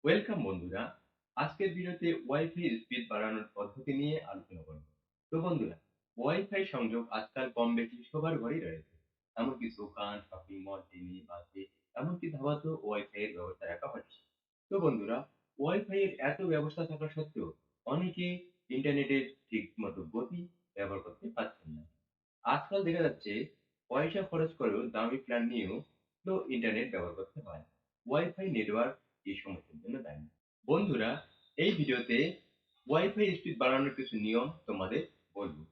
Welcome বন্ধুরা। আজকের ভিডিওতে ওয়াইফাই স্পিড বাড়ানোর পদ্ধতি নিয়ে আলোচনা করব। তো বন্ধুরা, ওয়াইফাই সংযোগ আজকাল কম বেশি সবার ঘরেই রয়েছে। এমনকি দোকান, শপিং মল, টিভি, বাসে, এমনকি ধাবাতেও ওয়াইফাই এর ব্যবস্থা রাখা হচ্ছে। তো বন্ধুরা, ওয়াইফাই এর এত ব্যবস্থা থাকা সত্ত্বেও অনেকে ইন্টারনেটের ঠিক মতো গতি ব্যবহার করতে পারছেন না। আজকাল দেখা যাচ্ছে পয়সা খরচ করেও দামি প্ল্যান নিয়েও স্লো ইন্টারনেট ব্যবহার করতে হয়। ওয়াইফাই নেটওয়ার্ক এই সমস্যার জন্য দায়ী। বন্ধুরা, এই ভিডিওতে ওয়াইফাই স্পিড বাড়ানোর কিছু নিয়ম তোমাদের বলবো।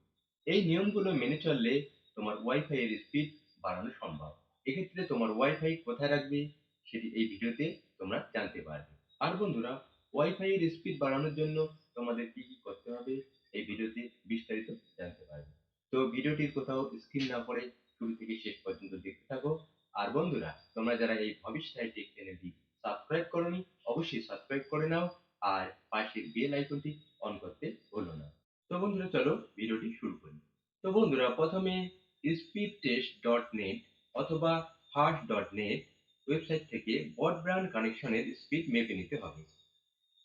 এই নিয়মগুলো মেনে চললে তোমার ওয়াইফাই এর স্পিড বাড়ানো সম্ভব। এক্ষেত্রে তোমার ওয়াইফাই কোথায় রাখবে সেটি এই ভিডিওতে তোমরা জানতে পারবে। আর বন্ধুরা, ওয়াইফাই এর স্পিড বাড়ানোর জন্য তোমাদের কি কি করতে হবে এই ভিডিওতে বিস্তারিত জানতে পারবে। তো ভিডিওটির কোথাও স্কিপ না করে শুরু থেকে শেষ পর্যন্ত দেখতে থাকো। আর বন্ধুরা, তোমরা যারা এই ভবিষ্যৎ টেক চ্যানেলটি সাবস্ক্রাইব করোনি, অবশ্যই সাবস্ক্রাইব করে নাও আর পাশের বেল আইকনটি অন করতে ভুলো না। তো বন্ধুরা, চলো ভিডিওটি শুরু করি। তো বন্ধুরা, প্রথমে speedtest.net অথবা fast.net ওয়েবসাইট থেকে ব্রডব্যান্ড কানেকশনের স্পিড মেপে নিতে হবে।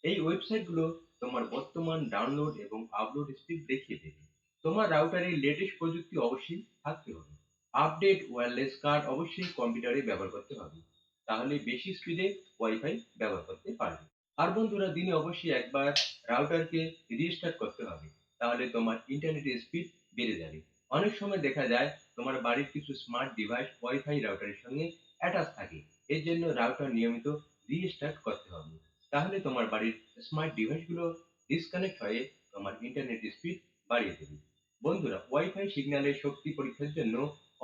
এই ওয়েবসাইটগুলো তোমার বর্তমান ডাউনলোড এবং আপলোড স্পিড দেখিয়ে দেবে। তোমার রাউটারে লেটেস্ট প্রযুক্তি অবশ্যই থাকতে হবে। আপডেট ওয়্যারলেস কার্ড অবশ্যই কম্পিউটারে ব্যবহার করতে হবে। তাহলে বেশি স্পিডে ওয়াইফাই ব্যবহার করতে পারবে। আর বন্ধুরা, দিনে অবশ্যই একবার রাউটারকে রিস্টার্ট করতে হবে। তাহলে তোমার ইন্টারনেটের স্পিড বেড়ে যাবে। অনেক সময় দেখা যায় তোমার বাড়ির কিছু স্মার্ট ডিভাইস ওয়াইফাই রাউটারের সঙ্গে অ্যাটাচ থাকে। এর জন্য রাউটার নিয়মিত রিস্টার্ট করতে হবে। তাহলে তোমার বাড়ির স্মার্ট ডিভাইসগুলো ডিসকানেক্ট হয়ে তোমার ইন্টারনেট স্পিড বাড়িয়ে দেবে। বন্ধুরা, ওয়াইফাই সিগন্যালের শক্তি পরীক্ষার জন্য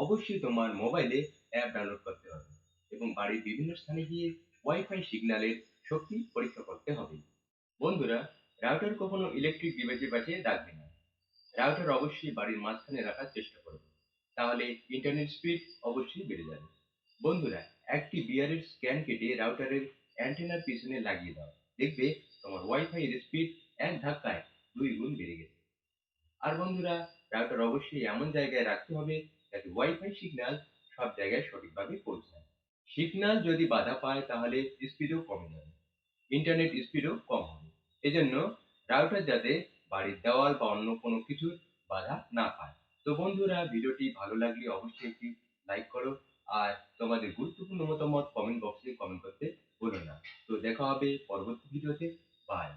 অবশ্যই তোমার মোবাইলে অ্যাপ ডাউনলোড করতে হবে এবং বাড়ির বিভিন্ন স্থানে গিয়ে ওয়াইফাই সিগন্যালের শক্তি পরীক্ষা করতে হবে। বন্ধুরা, রাউটার কখনো ইলেকট্রিক ডিভাইসের পাশে রাখবে না। রাউটার অবশ্যই বাড়ির মাঝখানে রাখার চেষ্টা করবে। তাহলে ইন্টারনেট স্পিড অবশ্যই বেড়ে যাবে। বন্ধুরা, একটি বিয়ারের স্ক্যান কেটে রাউটারের অ্যান্টেনার পিছনে লাগিয়ে দাও। দেখবে তোমার ওয়াইফাই এর স্পিড এক ধাক্কায় 2 গুণ বেড়ে গেছে। আর বন্ধুরা, রাউটার অবশ্যই এমন জায়গায় রাখতে হবে যাতে ওয়াইফাই সিগন্যাল সব জায়গায় সঠিকভাবে পৌঁছায়। সিগন্যাল যদি বাধা পায় তাহলে স্পিডও কমে যাবে, ইন্টারনেট স্পিডও কম হবে। এজন্য রাউটার যাতে বাড়ির দেওয়াল বা অন্য কোনো কিছুর বাধা না পায়। তো বন্ধুরা, ভিডিওটি ভালো লাগলে অবশ্যই একটি লাইক করো আর তোমাদের গুরুত্বপূর্ণ মতামত কমেন্ট বক্সে কমেন্ট করতে ভুলো না। তো দেখা হবে পরবর্তী ভিডিওতে। বাই।